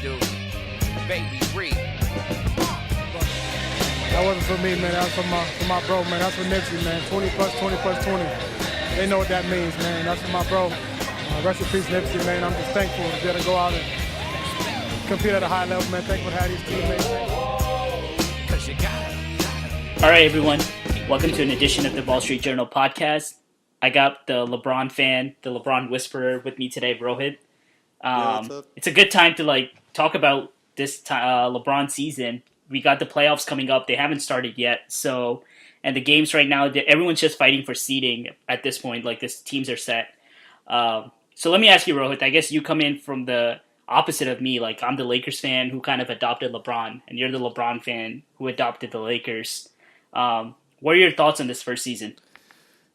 do. Baby Reed. That wasn't for me, man. That was for my bro, man. That's for Nipsey, man. 20 plus 20 plus 20. They know what that means, man. That's for my bro. Rest in peace, Nipsey, man. I'm just thankful to be able to go out and compete at a high level, man. Thankful to have these teammates, man. All right, everyone. Welcome to an edition of the Wall Street Journal podcast. I got the LeBron fan, the LeBron Whisperer, with me today, Rohith. What's up? It's a good time to talk about this LeBron season. We got the playoffs coming up. They haven't started yet. And the games right now, everyone's just fighting for seeding at this point. Like, this teams are set. So let me ask you, Rohith. I guess you come in from the opposite of me. Like, I'm the Lakers fan who kind of adopted LeBron, and you're the LeBron fan who adopted the Lakers. What are your thoughts on this first season?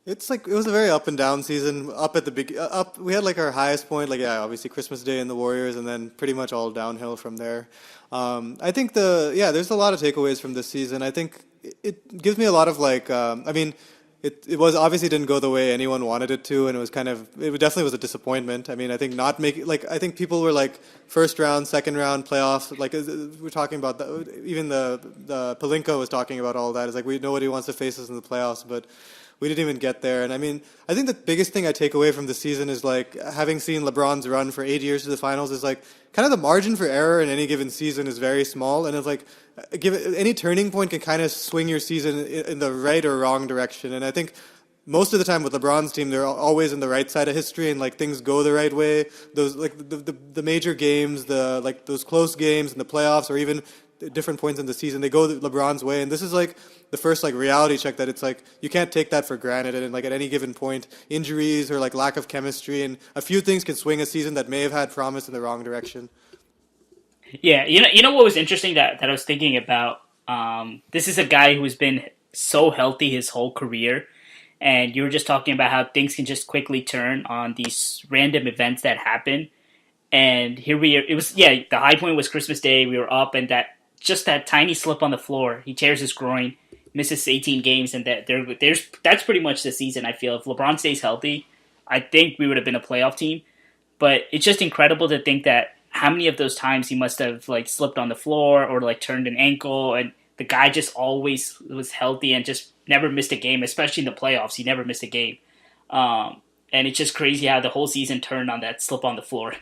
It was a very up and down season. Up at the we had our highest point, obviously Christmas Day and the Warriors, and then pretty much all downhill from there. I think there's a lot of takeaways from this season. I think it gives me a lot of it was obviously didn't go the way anyone wanted it to, and it definitely was a disappointment. I mean, I think I think people were first round, second round playoffs. We're talking about even the Pelinka was talking about all that. It's nobody wants to face us in the playoffs, but we didn't even get there. And I mean, I think the biggest thing I take away from the season is having seen LeBron's run for 8 years to the finals is kind of the margin for error in any given season is very small, and it's any turning point can kind of swing your season in the right or wrong direction. And I think most of the time with LeBron's team, they're always in the right side of history, and things go the right way. Those the major games, those close games in the playoffs, or even different points in the season, they go LeBron's way. And this is the first reality check that it's you can't take that for granted. And at any given point, injuries or lack of chemistry and a few things can swing a season that may have had promise in the wrong direction. Yeah, you know what was interesting that I was thinking about? This is a guy who's been so healthy his whole career, and you were just talking about how things can just quickly turn on these random events that happen. And here we are. It was the high point was Christmas Day. We were up, and that tiny slip on the floor, he tears his groin, misses 18 games, and that's pretty much the season. I feel if LeBron stays healthy, I think we would have been a playoff team. But it's just incredible to think that how many of those times he must have slipped on the floor or turned an ankle, and the guy just always was healthy and just never missed a game, especially in the playoffs. He never missed a game. And it's just crazy how the whole season turned on that slip on the floor.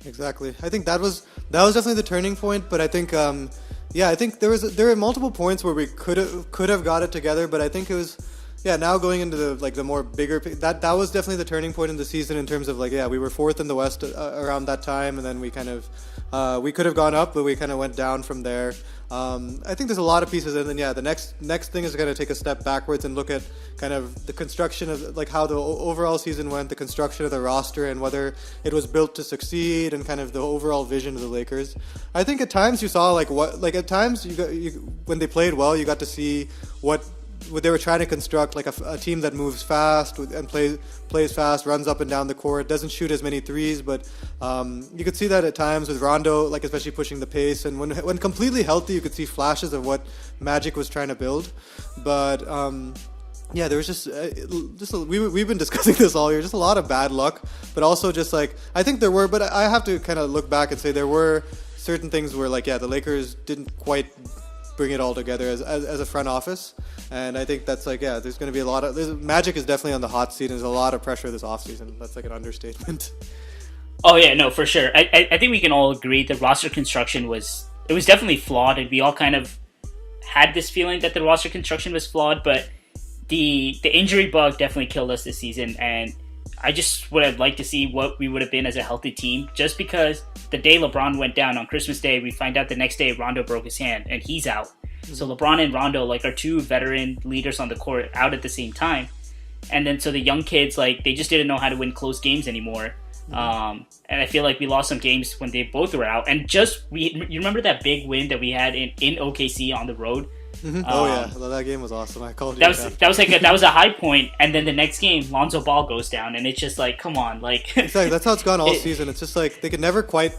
Exactly. I think that was definitely the turning point, but I think I think there were multiple points where we could have got it together, but I think it was now going into the more bigger that was definitely the turning point in the season in terms of we were fourth in the West around that time, and then we kind of we could have gone up, but we kind of went down from there. I think there's a lot of pieces, and then the next thing is going to take a step backwards and look at kind of the construction of how the overall season went, the construction of the roster, and whether it was built to succeed, and kind of the overall vision of the Lakers. I think at times you saw at times when they played well, you got to see what they were trying to construct, a team that moves fast and plays fast, runs up and down the court, doesn't shoot as many threes, but you could see that at times with Rondo, especially pushing the pace, and when completely healthy, you could see flashes of what Magic was trying to build. But there was we've been discussing this all year, just a lot of bad luck, but also just I think there were, but I have to kind of look back and say there were certain things where the Lakers didn't quite bring it all together as a front office. And I think that's there's going to be a lot of Magic is definitely on the hot seat, and there's a lot of pressure this offseason. That's an understatement. Oh yeah, no, for sure. I think we can all agree the roster construction was definitely flawed, and we all kind of had this feeling that the roster construction was flawed, but the injury bug definitely killed us this season, and I just would have liked to see what we would have been as a healthy team, just because the day LeBron went down on Christmas Day, we find out the next day Rondo broke his hand and he's out. So LeBron and Rondo are two veteran leaders on the court out at the same time. And then so the young kids, they just didn't know how to win close games anymore. And I feel like we lost some games when they both were out. And you remember that big win that we had in OKC on the road? Mm-hmm. That game was awesome. I called you. That was a high point, and then the next game, Lonzo Ball goes down, and it's just come on, Exactly. That's how it's gone all season. It's just they could never quite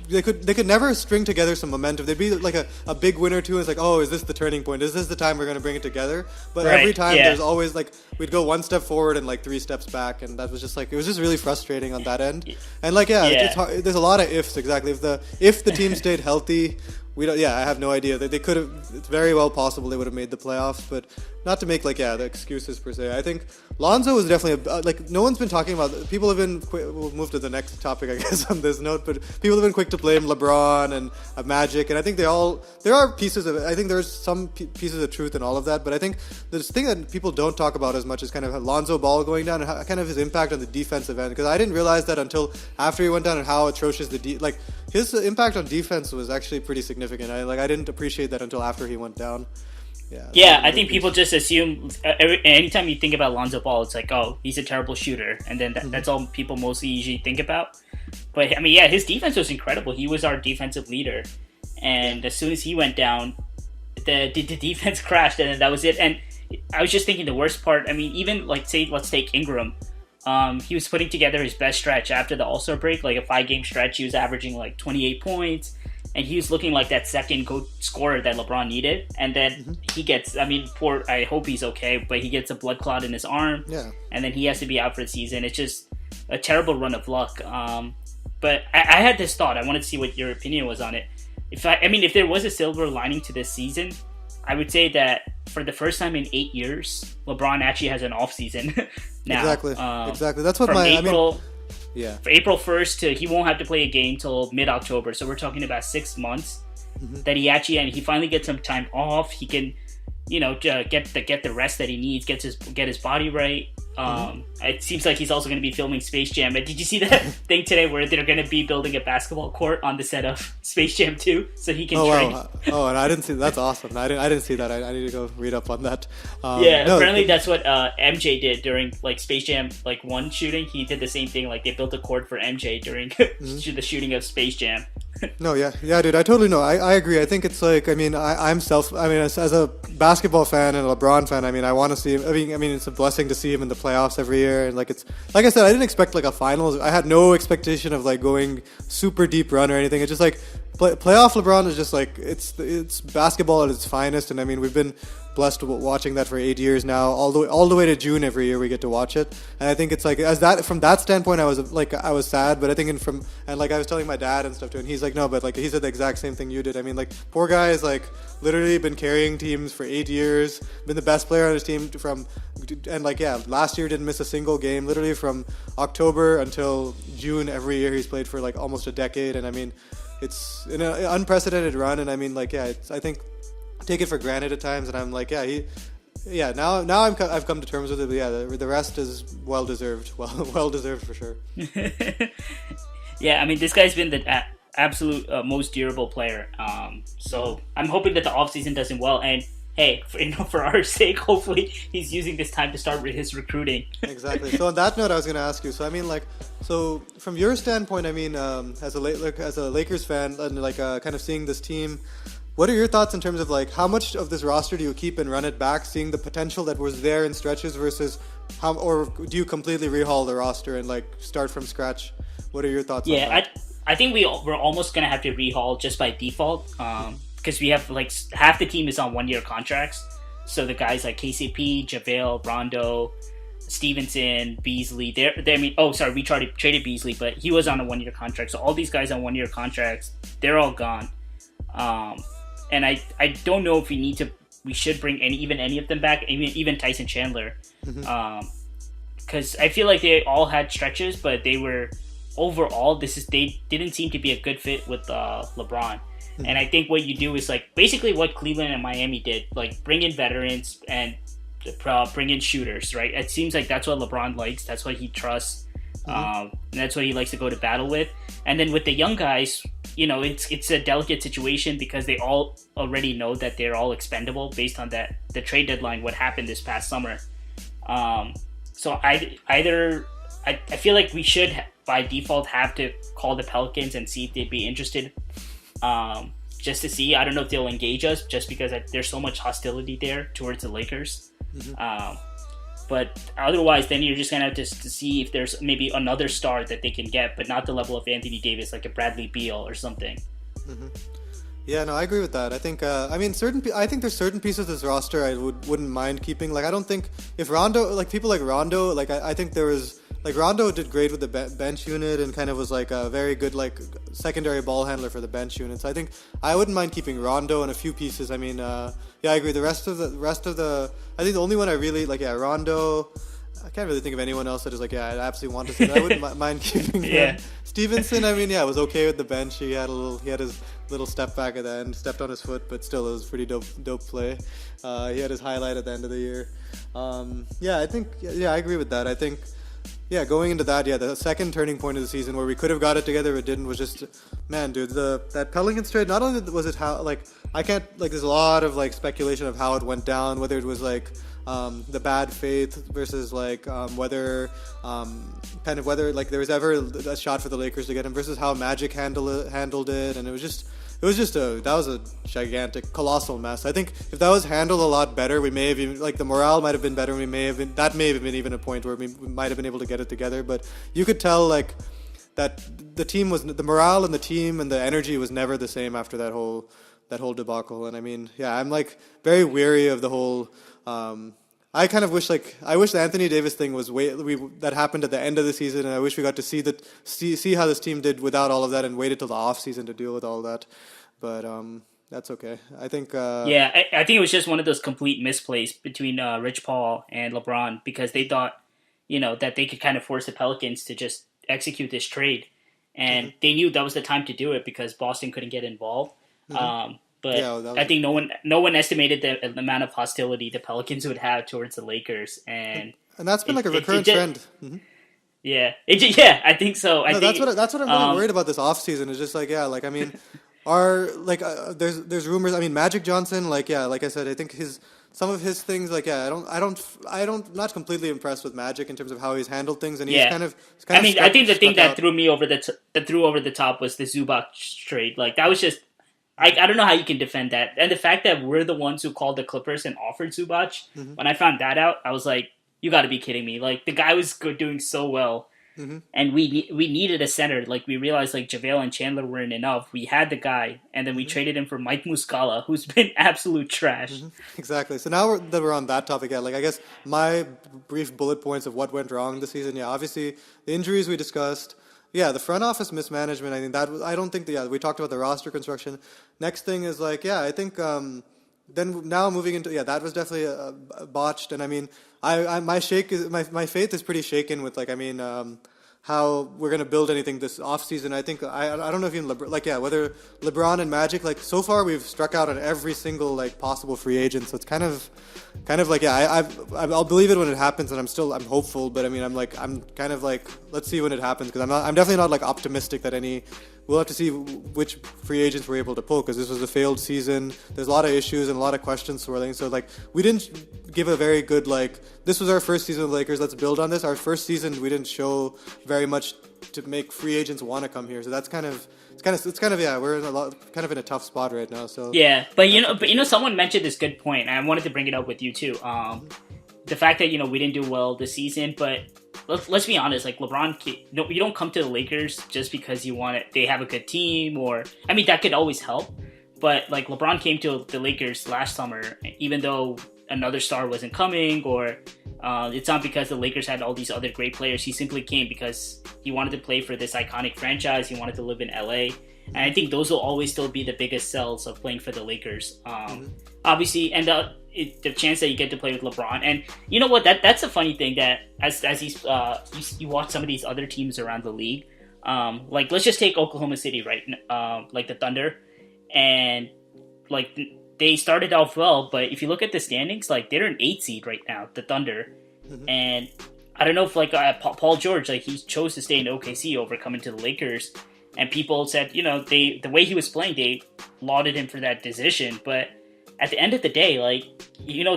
they could never string together some momentum. They'd be like a big win or two, and it's like, oh, is this the turning point? Is this the time we're going to bring it together? But every time there's always like we'd go one step forward and like 3 steps back, and that was just like it was just really frustrating on that end. And like it's hard, there's a lot of ifs exactly. If the team stayed healthy. We don't. Yeah, I have no idea. They could have. It's very well possible they would have made the playoffs, but not to make like the excuses per se. I think Lonzo is definitely like no one's been talking about. People have been. We'll move to the next topic, I guess, on this note. But people have been quick to blame LeBron and Magic, and I think there are pieces of. I think there's some pieces of truth in all of that. But I think the thing that people don't talk about as much is kind of Lonzo Ball going down and how, kind of his impact on the defensive end. Because I didn't realize that until after he went down and how atrocious his impact on defense was actually pretty significant. I didn't appreciate that until after he went down. Yeah, I think people just assume anytime you think about Lonzo Ball, it's like, oh, he's a terrible shooter, and then that's all people mostly usually think about. But I mean, his defense was incredible. He was our defensive leader, and as soon as he went down, the defense crashed, and then that was it. And I was just thinking the worst part. I mean, even like let's take Ingram. He was putting together his best stretch after the All-Star break, like a 5-game stretch. He was averaging like 28 points, and he was looking like that second go scorer that LeBron needed. And then he gets, I hope he's okay, but he gets a blood clot in his arm, and then he has to be out for the season. It's just a terrible run of luck. But I had this thought. I wanted to see what your opinion was on it. If there was a silver lining to this season, I would say that for the first time in 8 years, LeBron actually has an off season now. Exactly. That's what For April 1st he won't have to play a game till mid-October. So we're talking about 6 months that he finally gets some time off. He can, get the rest that he needs, get his body right. It seems like he's also going to be filming Space Jam. But did you see that thing today where they're going to be building a basketball court on the set of Space Jam 2 so he can train? Wow. And I didn't see that. That's awesome. I didn't see that. I need to go read up on that. Apparently that's what MJ did during like Space Jam 1 shooting. He did the same thing. Like they built a court for MJ during the shooting of Space Jam. Yeah, dude. I totally know. I agree. I think it's like, as a basketball fan and a LeBron fan, I want to see him. It's a blessing to see him in the playoffs every year. And like it's like I said, I didn't expect like a finals. I had no expectation of like going super deep run or anything. It's just like playoff LeBron is just like it's basketball at its finest. And we've been blessed watching that for 8 years now, all the way to June every year we get to watch it. And I think it's like from that standpoint I was sad, but I think I was telling my dad and stuff too, and he's like, no, but like he said the exact same thing you did. Poor guy is like literally been carrying teams for 8 years, been the best player on his team last year didn't miss a single game, literally from October until June every year he's played for like almost a decade. And it's an unprecedented run, and I think take it for granted at times, and I'm like, now I've come to terms with it. But the rest is well deserved for sure. This guy's been the absolute most durable player. So I'm hoping that the offseason does him well, and hey, for our sake, hopefully he's using this time to start his recruiting. Exactly. So on that note, I was going to ask you. So from your standpoint, as a Lakers fan and kind of seeing this team. What are your thoughts in terms of like how much of this roster do you keep and run it back, seeing the potential that was there in stretches versus or do you completely rehaul the roster and like start from scratch? What are your thoughts on that? I think we're almost gonna have to rehaul just by default because we have like half the team is on 1-year contracts. So the guys like KCP, JaVale, Rondo, Stevenson, Beasley, we traded Beasley, but he was on a 1-year contract. So all these guys on 1-year contracts, they're all gone. And I don't know if we should bring any of them back, even Tyson Chandler. Because I feel like they all had stretches, but they were overall, they didn't seem to be a good fit with LeBron. And I think what you do is like basically what Cleveland and Miami did, like bring in veterans and bring in shooters, right? It seems like that's what LeBron likes. That's what he trusts. And that's what he likes to go to battle with. And then with the young guys, it's a delicate situation because they all already know that they're all expendable based on the trade deadline, what happened this past summer. So I feel like we should by default have to call the Pelicans and see if they'd be interested, just to see. I don't know if they'll engage us just because there's so much hostility there towards the Lakers. But But otherwise, then you're just gonna have to see if there's maybe another star that they can get, but not the level of Anthony Davis, like a Bradley Beal or something. Yeah, no, I agree with that. I think, I think there's certain pieces of this roster I wouldn't mind keeping. Like, I don't think if Rondo, like people like Rondo, like I think there was like Rondo did great with the bench unit and kind of was like a very good like secondary ball handler for the bench unit. So I think I wouldn't mind keeping Rondo and a few pieces. I mean, yeah, I agree. The rest of the, I think the only one I really like, yeah, Rondo. I can't really think of anyone else that is like, yeah, I absolutely want to see. I wouldn't mind keeping Stevenson. I mean, yeah, was okay with the bench. He had his little step back at the end, stepped on his foot, but still it was pretty dope play. He had his highlight at the end of the year. Yeah, I think, yeah, I agree with that. I think, yeah, going into that, yeah, the second turning point of the season where we could have got it together but didn't was just, man, dude, that Pelicans trade, not only was it how, like, I can't, like, there's a lot of, like, speculation of how it went down, whether it was, like, the bad faith versus, like, whether like there was ever a shot for the Lakers to get him versus how Magic handled it, and it was just that was a gigantic, colossal mess. I think if that was handled a lot better, we may have even, like, the morale might have been better. That may have been even a point where we might have been able to get it together. But you could tell, like, that the morale and the team and the energy was never the same after that whole debacle. And I mean, yeah, I'm like very weary of the whole. I kind of wish, like, I wish the Anthony Davis thing was that happened at the end of the season, and I wish we got to see how this team did without all of that and waited till the off season to deal with all that. But that's okay. I think. Yeah, I think it was just one of those complete misplays between Rich Paul and LeBron, because they thought, that they could kind of force the Pelicans to just execute this trade, and they knew that was the time to do it because Boston couldn't get involved. But yeah, I think no one estimated the amount of hostility the Pelicans would have towards the Lakers, and that's been like a recurrent trend. Mm-hmm. Yeah, I think so. That's what I'm really worried about this offseason. Is just like, yeah, like, I mean, there's rumors. I mean, Magic Johnson, like, yeah, like I said, I think some of his things, like, yeah, not completely impressed with Magic in terms of how he's handled things, and he's kind of. I think the thing that threw me over the top was the Zubac trade. Like, that was just. I don't know how you can defend that. And the fact that we're the ones who called the Clippers and offered Zubac, when I found that out, I was like, you got to be kidding me. Like, the guy was doing so well, and we needed a center. Like, we realized, like, JaVale and Chandler weren't enough. We had the guy, and then we traded him for Mike Muscala, who's been absolute trash. Exactly. So now that we're on that topic, yeah, like, I guess my brief bullet points of what went wrong this season, yeah, obviously the injuries we discussed. Yeah, the front office mismanagement. I think I don't think we talked about the roster construction. Next thing is, like, yeah, I think then now moving into, that was definitely botched. And I mean, my faith is pretty shaken with, like, I mean, how we're gonna build anything this offseason. I think I don't know if even whether LeBron and Magic, like, so far we've struck out on every single, like, possible free agent. So it's kind of like, yeah, I'll believe it when it happens, and I'm hopeful. But I mean, I'm kind of like, let's see when it happens, because I'm definitely not, like, optimistic that we'll have to see which free agents we're able to pull, because this was a failed season. There's a lot of issues and a lot of questions swirling. So, like, we didn't give a very good, like, this was our first season with the Lakers, let's build on this. Our first season, we didn't show very much to make free agents want to come here. So that's kind of yeah, we're in a tough spot right now. So yeah, but someone mentioned this good point, and I wanted to bring it up with you too. The fact that we didn't do well this season, but let's be honest, like, LeBron, you don't come to the Lakers just because they have a good team, or, I mean, that could always help. But, like, LeBron came to the Lakers last summer, even though another star wasn't coming, or it's not because the Lakers had all these other great players. He simply came because he wanted to play for this iconic franchise. He wanted to live in LA. And I think those will always still be the biggest sells of playing for the Lakers. Obviously, and the chance that you get to play with LeBron. And you know what? That's a funny thing, that as you watch some of these other teams around the league. Like, let's just take Oklahoma City, right? Like the Thunder. And, like, they started off well, but if you look at the standings, like, they're an 8 seed right now, the Thunder. And I don't know if, like, Paul George, like, he chose to stay in OKC over coming to the Lakers. And people said, the way he was playing, they lauded him for that decision. But at the end of the day, like,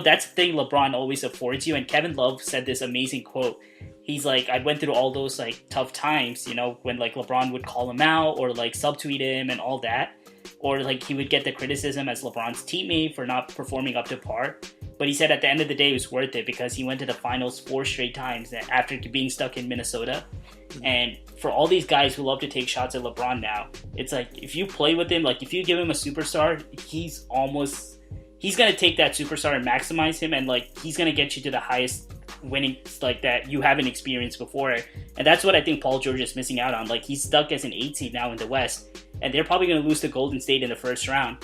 that's the thing LeBron always affords you. And Kevin Love said this amazing quote. He's like, I went through all those, like, tough times, when, like, LeBron would call him out or, like, subtweet him and all that. Or, like, he would get the criticism as LeBron's teammate for not performing up to par. But he said at the end of the day it was worth it because he went to the finals 4 straight times after being stuck in Minnesota. And for all these guys who love to take shots at LeBron now, it's like if you play with him, like if you give him a superstar, he's going to take that superstar and maximize him, and like he's going to get you to the highest winnings like that you haven't experienced before. And that's what I think Paul George is missing out on. Like he's stuck as an 8 seed now in the West, and they're probably going to lose to Golden State in the first round.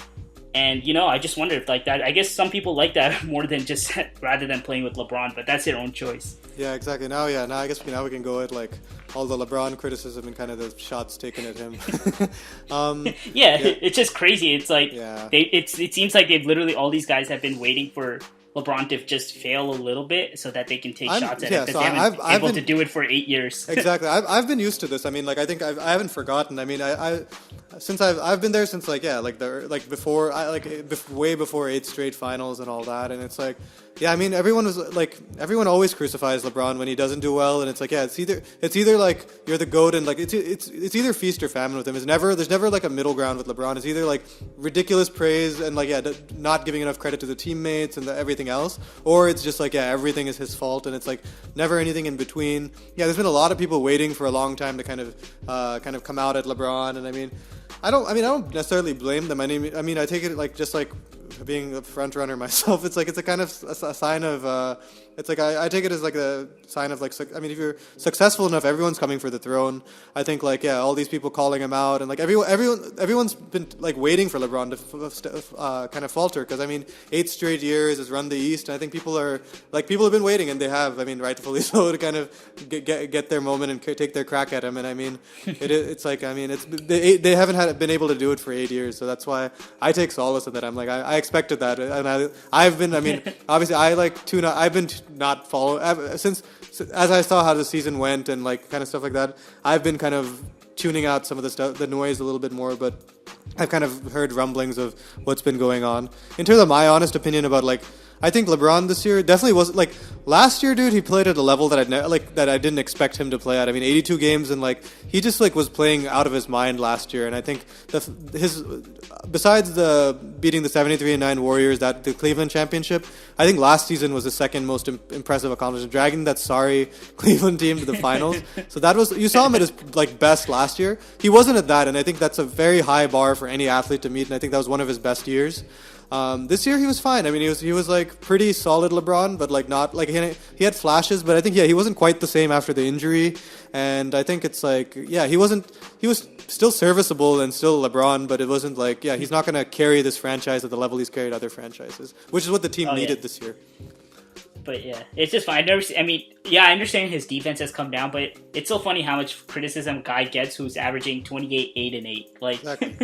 And, I just wonder if like that, I guess some people like that more than just rather than playing with LeBron, but that's their own choice. Yeah, exactly. Now I guess now we can go at like all the LeBron criticism and kind of the shots taken at him. It's just crazy. It's like, it seems like they've literally, all these guys have been waiting for LeBron to just fail a little bit so that they can take shots at it, because they haven't been able to do it for 8 years. Exactly. I've been used to this. I mean, like I think I haven't forgotten. I mean, since I've been there since way before 8 straight finals and all that, and it's like, yeah, I mean, everyone always crucifies LeBron when he doesn't do well, and it's like, yeah, it's either like you're the GOAT and like it's either feast or famine with him. There's never like a middle ground with LeBron. It's either like ridiculous praise and like not giving enough credit to the teammates and everything else, or it's just like, yeah, everything is his fault, and it's like never anything in between. Yeah, there's been a lot of people waiting for a long time to kind of come out at LeBron, and I don't necessarily blame them. I mean, I take it like just like being a front runner myself. It's like it's a kind of a sign of. It's like I take it as like a sign of like. I mean, if you're successful enough, everyone's coming for the throne. I think like, yeah, all these people calling him out, and like everyone's been like waiting for LeBron to kind of falter, because I mean 8 straight years has run the East, and I think people have been waiting, and they have. I mean, rightfully so, to kind of get their moment and take their crack at him. And I mean, it's like, I mean, they haven't been able to do it for 8 years, so that's why I take solace in that. I'm like, I expected that, and I've been. I mean, obviously, I've been not follow since as I saw how the season went and like kind of stuff like that. I've been kind of tuning out some of the noise a little bit more, but I've kind of heard rumblings of what's been going on. In terms of my honest opinion about like, I think LeBron this year definitely was like last year, dude. He played at a level that I didn't expect him to play at. I mean, 82 games, and like he just like was playing out of his mind last year. And I think besides beating the 73-9 Warriors, the Cleveland championship, I think last season was the second most impressive accomplishment, dragging that sorry Cleveland team to the finals. So you saw him at his like best last year. He wasn't at that, and I think that's a very high bar for any athlete to meet. And I think that was one of his best years. This year he was fine. I mean, he was like pretty solid LeBron, but like not like he had flashes, but I think he wasn't quite the same after the injury. And I think it's like, yeah, he was still serviceable and still LeBron, but it wasn't like, yeah, he's not going to carry this franchise at the level he's carried other franchises, which is what the team needed this year. But yeah, it's just fine. I understand his defense has come down, but it's so funny how much criticism guy gets who's averaging 28, 8, and 8. Like, exactly.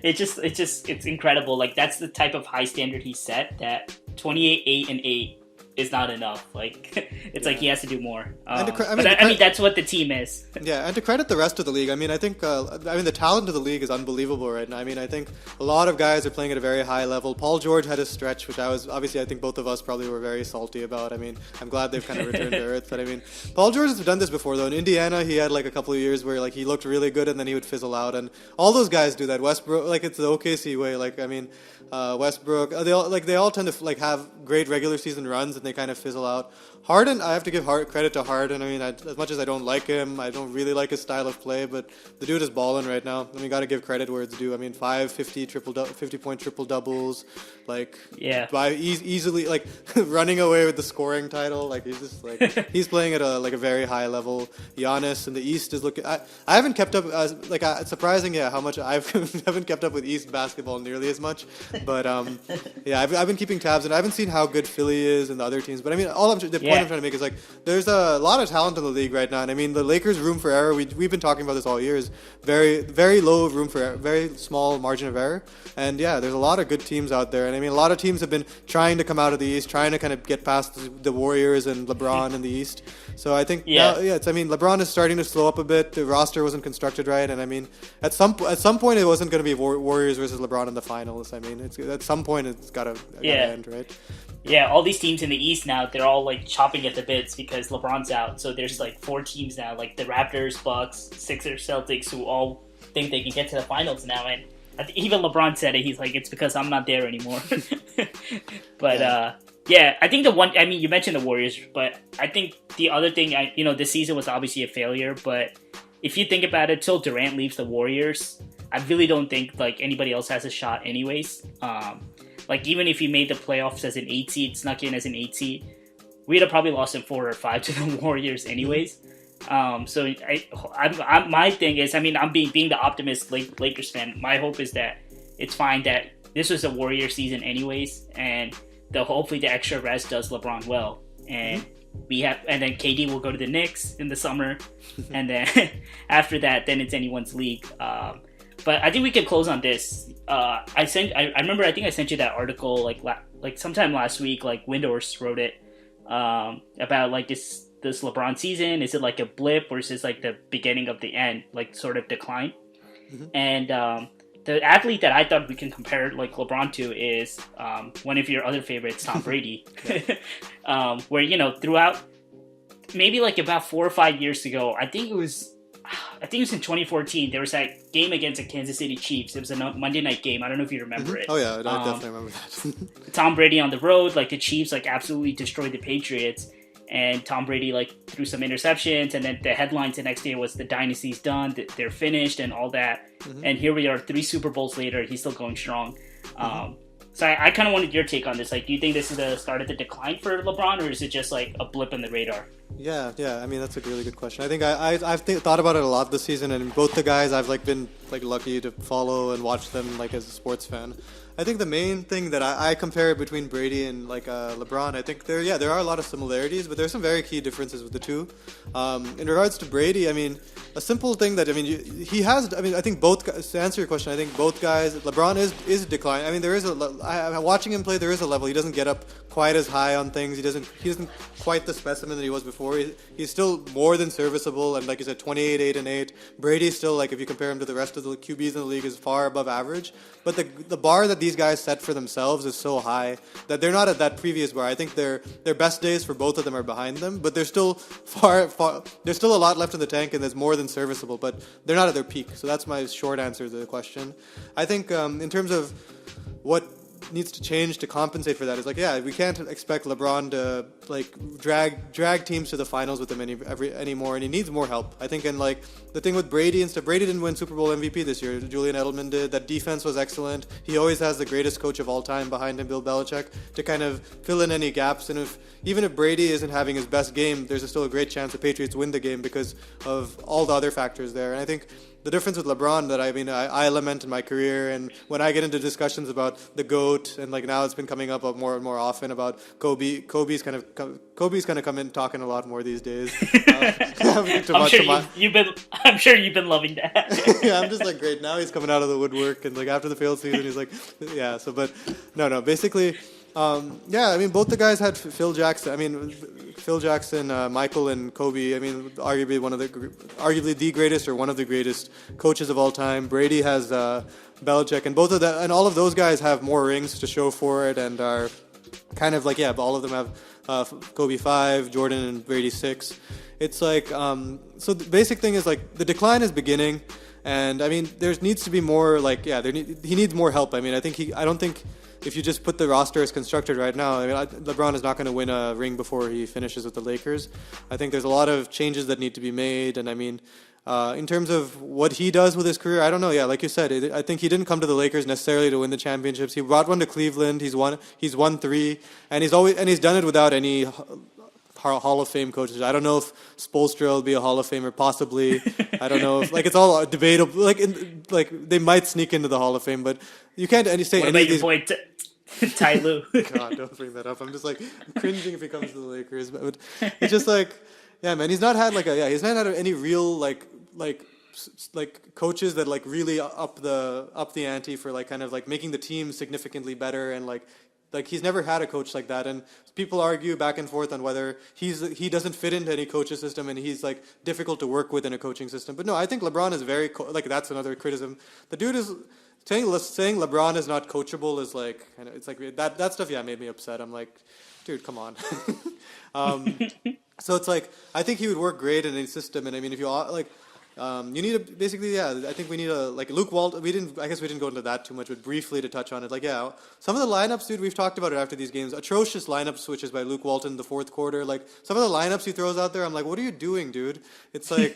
It's incredible. Like, that's the type of high standard he set, that 28, 8, and 8 is not enough. Like, it's like he has to do more. That's what the team is. Yeah, and to credit the rest of the league, I mean, I think, the talent of the league is unbelievable right now. I mean, I think a lot of guys are playing at a very high level. Paul George had a stretch, which I think both of us probably were very salty about. I mean, I'm glad they've kind of returned to earth, but I mean, Paul George has done this before, though. In Indiana, he had like a couple of years where like he looked really good and then he would fizzle out, and all those guys do that. Westbrook, like it's the OKC way. Like, I mean, Westbrook, they all tend to like have great regular season runs and they kind of fizzle out. Harden, I have to give credit to Harden. I mean, as much as I don't like him, I don't really like his style of play, but the dude is balling right now. I mean, got to give credit where it's due. I mean, 50-point triple doubles, like easily like running away with the scoring title. Like he's just like he's playing at a very high level. Giannis in the East is looking. I haven't kept up it's surprising how much I haven't kept up with East basketball nearly as much, but I've been keeping tabs, and I haven't seen how good Philly is and the other teams. But I mean, the point I'm trying to make is like there's a lot of talent in the league right now, and I mean the Lakers' room for error. We've been talking about this all year, is very very low room for error, very small margin of error, and yeah, there's a lot of good teams out there, and I mean a lot of teams have been trying to come out of the East, trying to kind of get past the Warriors and LeBron in the East. So I think LeBron is starting to slow up a bit. The roster wasn't constructed right, and I mean at some point it wasn't going to be Warriors versus LeBron in the finals. I mean at some point it's got to end, right? Yeah, all these teams in the East now, they're all like chopping at the bits because LeBron's out. So there's like 4 teams now, like the Raptors, Bucks, Sixers, Celtics, who all think they can get to the finals now. And even LeBron said it. He's like, it's because I'm not there anymore. But Yeah, I think the one. I mean, you mentioned the Warriors, but I think the other thing, this season was obviously a failure. But if you think about it, till Durant leaves the Warriors, I really don't think like anybody else has a shot, anyways. Like even if he made the playoffs as an 8 seed, snuck in as an 8 seed, we'd have probably lost in 4 or 5 to the Warriors, anyways. So my thing is, I mean, I'm being the optimist Lakers fan. My hope is that it's fine that this was a Warrior season, anyways, and hopefully the extra rest does LeBron well, and and then KD will go to the Knicks in the summer, and then after that, then it's anyone's league. But I think we can close on this. I remember I think I sent you that article like sometime last week. Like Windhorst wrote it about like this LeBron season. Is it like a blip, or is this like the beginning of the end, like sort of decline? And the athlete that I thought we can compare like LeBron to is one of your other favorites, Tom Brady. Where throughout maybe like about 4 or 5 years ago, I think it was in 2014. There was that game against the Kansas City Chiefs. It was a Monday night game. I don't know if you remember it. Oh yeah, I definitely remember that. Tom Brady on the road, like the Chiefs, like absolutely destroyed the Patriots. And Tom Brady like threw some interceptions, and then the headlines the next day was the dynasty's done, they're finished, and all that. And here we are, 3 Super Bowls later, he's still going strong. So I kind of wanted your take on this. Like, do you think this is the start of the decline for LeBron, or is it just like a blip in the radar? Yeah. I mean, that's a really good question. I think I've thought about it a lot this season, and both the guys I've like been like lucky to follow and watch them like as a sports fan. I think the main thing that I compare between Brady and like LeBron, I think there are a lot of similarities, but there's some very key differences with the two. In regards to Brady, I mean, a simple thing that he has. I mean, I think both. To answer your question, I think both guys. LeBron is declining. I mean, there is watching him play. There is a level. He doesn't get up quite as high on things. He isn't quite the specimen that he was before. He's still more than serviceable, and like you said, 28, 8 and 8. Brady's still, like, if you compare him to the rest of the QBs in the league, is far above average. But the bar that these guys set for themselves is so high that they're not at that previous bar. I think their best days for both of them are behind them, but they're still far. There's still a lot left in the tank, and there's more than serviceable. But they're not at their peak. So that's my short answer to the question. I think in terms of what needs to change to compensate for that is we can't expect LeBron to like drag teams to the finals with him anymore, and he needs more help. I think, and like the thing with Brady and stuff, Brady didn't win Super Bowl MVP this year. Julian Edelman did. That defense was excellent. He always has the greatest coach of all time behind him, Bill Belichick, to kind of fill in any gaps. And even if Brady isn't having his best game, there's still a great chance the Patriots win the game because of all the other factors there. And I think the difference with LeBron that I lament in my career, and when I get into discussions about the GOAT, and like now it's been coming up more and more often about Kobe. Kobe's kind of come in talking a lot more these days. I'm sure you've been loving that. Yeah, I'm just like, great. Now he's coming out of the woodwork, and like after the failed season, he's like, yeah. So, but no. Basically, I mean, both the guys had Phil Jackson, Michael, and Kobe. I mean, arguably the greatest or one of the greatest coaches of all time. Brady has Belichick, and all of those guys have more rings to show for it, and are kind of like, but all of them have Kobe 5, Jordan and Brady 6. It's like so the basic thing is like the decline is beginning, and I mean there needs to be more he needs more help. I mean I don't think if you just put the roster as constructed right now, I mean LeBron is not going to win a ring before he finishes with the Lakers. I think there's a lot of changes that need to be made, and I mean in terms of what he does with his career, I don't know. Yeah, like you said, I think he didn't come to the Lakers necessarily to win the championships. He brought one to Cleveland. He's won 3, and he's done it without any Hall of Fame coaches. I don't know if Spoelstra will be a Hall of Famer, possibly. I don't know if it's all debatable. Like they might sneak into the Hall of Fame, but you can't say what any about of your these. boy Ty Lue? God, don't bring that up. I'm just like cringing if he comes to the Lakers, but it's just like, yeah, man, he's not had he's not had any real like coaches that like really up the ante for like kind of like making the team significantly better, and like he's never had a coach like that. And people argue back and forth on whether he doesn't fit into any coaching system, and he's like difficult to work with in a coaching system. But no, I think LeBron is very that's another criticism. The dude is saying LeBron is not coachable is like, it's like that stuff made me upset. I'm like, dude, come on. So it's like I think he would work great in any system, and I mean if you like You need basically, I think we need like Luke Walton. I guess we didn't go into that too much, but briefly to touch on it. Like, yeah, some of the lineups, dude, we've talked about it after these games. Atrocious lineup switches by Luke Walton in the fourth quarter. Like, some of the lineups he throws out there, I'm like, what are you doing, dude? It's like,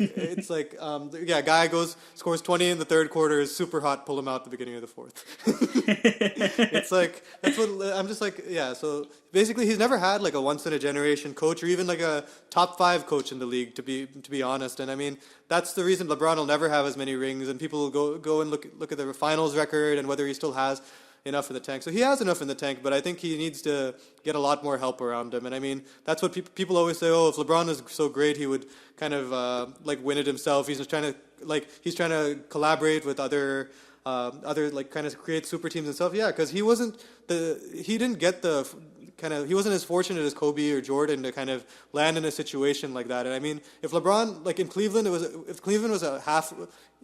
guy scores 20 in the third quarter, is super hot, pull him out at the beginning of the fourth. It's like, that's what, I'm just like, yeah, so basically he's never had like a once in a generation coach or even like a top 5 coach in the league, to be honest. And I mean, that's the reason LeBron will never have as many rings, and people will go and look at the finals record and whether he still has enough in the tank. So he has enough in the tank, but I think he needs to get a lot more help around him. And I mean, that's what people always say. Oh, if LeBron was so great, he would kind of like win it himself. He's trying to collaborate with other like kind of create super teams and stuff. Yeah, because he wasn't as fortunate as Kobe or Jordan to kind of land in a situation like that. And I mean, if LeBron, like in Cleveland, if Cleveland was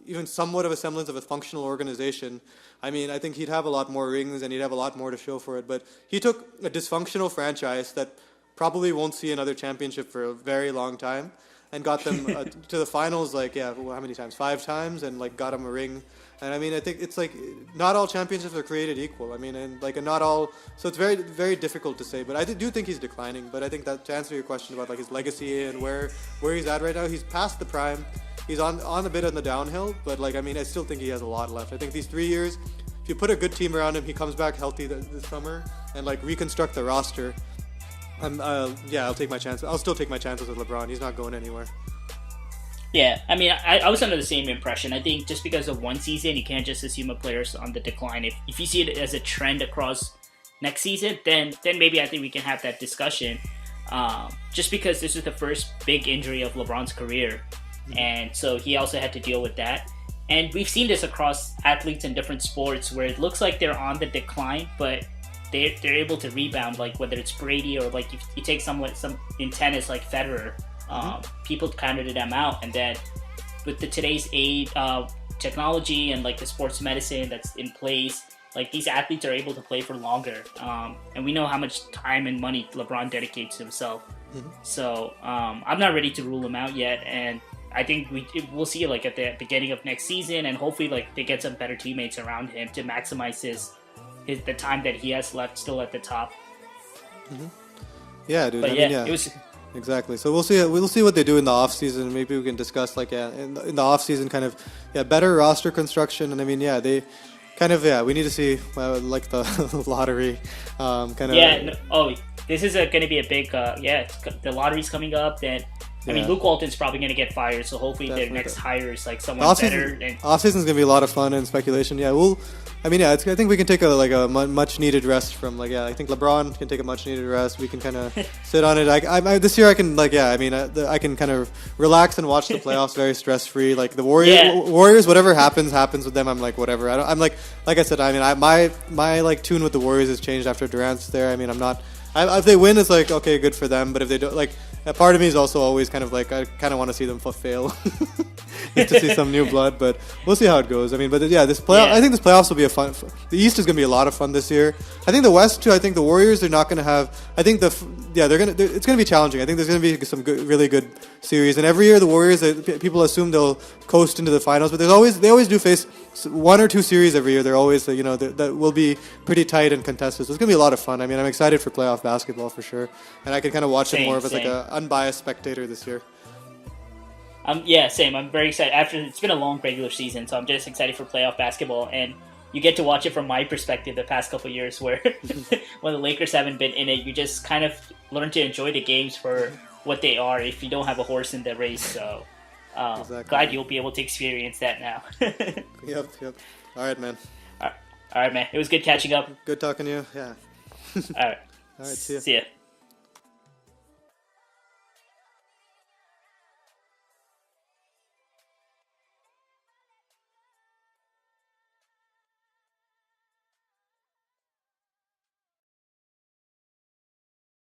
even somewhat of a semblance of a functional organization, I mean, I think he'd have a lot more rings and he'd have a lot more to show for it. But he took a dysfunctional franchise that probably won't see another championship for a very long time and got them to the finals, like, how many times? 5 times, and like got him a ring. And I mean, I think it's like not all championships are created equal. I mean, and not all. So it's very, very difficult to say. But I do think he's declining. But I think that to answer your question about like his legacy and where he's at right now, he's past the prime. He's on a bit on the downhill. But like, I mean, I still think he has a lot left. I think these 3 years, if you put a good team around him, he comes back healthy this summer and like reconstruct the roster. I'll take my chance. I'll still take my chances with LeBron. He's not going anywhere. Yeah, I mean, I was under the same impression. I think just because of one season, you can't just assume a player's on the decline. If you see it as a trend across next season, then maybe I think we can have that discussion. Just because this is the first big injury of LeBron's career, and so he also had to deal with that. And we've seen this across athletes in different sports where it looks like they're on the decline, but they're able to rebound. Like whether it's Brady or like if you take some in tennis like Federer. People counted them out, and then with today's age, technology and like the sports medicine that's in place, like these athletes are able to play for longer, and we know how much time and money LeBron dedicates to himself. So I'm not ready to rule him out yet, and I think we'll see like at the beginning of next season, and hopefully like they get some better teammates around him to maximize the time that he has left still at the top. Yeah, dude. But it was. Exactly. So we'll see what they do in the off season. Maybe we can discuss like in the off season kind of better roster construction. And I mean they kind of we need to see like the lottery kind of. This is going to be a big the lottery's coming up. Then I mean Luke Walton's probably going to get fired. So hopefully their next hire is like someone better. Off season's going to be a lot of fun and speculation. Yeah, I think we can take a much needed rest from I think LeBron can take a much needed rest. We can kind of sit on it. This year I can I can kind of relax and watch the playoffs very stress free. Like the Warriors, whatever happens with them, I'm like whatever. I'm like I said. I mean, my like tune with the Warriors has changed after Durant's there. I mean, I'm not. If they win, it's like okay, good for them. But if they don't, like a part of me is also always kind of like I kind of want to see them fail. To see some new blood, but we'll see how it goes. I mean, but I think this playoffs will be fun. The East is going to be a lot of fun this year. I think the West too. I think the Warriors are not going to have. I think it's going to be challenging. I think there's going to be some really good series. And every year the Warriors, people assume they'll coast into the finals, but they always do face 1 or 2 series every year. They're always that will be pretty tight and contested. So it's going to be a lot of fun. I mean, I'm excited for playoff basketball for sure, and I can kind of watch it more of as like an unbiased spectator this year. Same. I'm very excited. It's been a long regular season, so I'm just excited for playoff basketball. And you get to watch it from my perspective the past couple of years, where when the Lakers haven't been in it, you just kind of learn to enjoy the games for what they are. If you don't have a horse in the race, so exactly. Glad you'll be able to experience that now. Yep. All right, man. All right, man. It was good catching up. Good talking to you. Yeah. All right. See ya. See ya.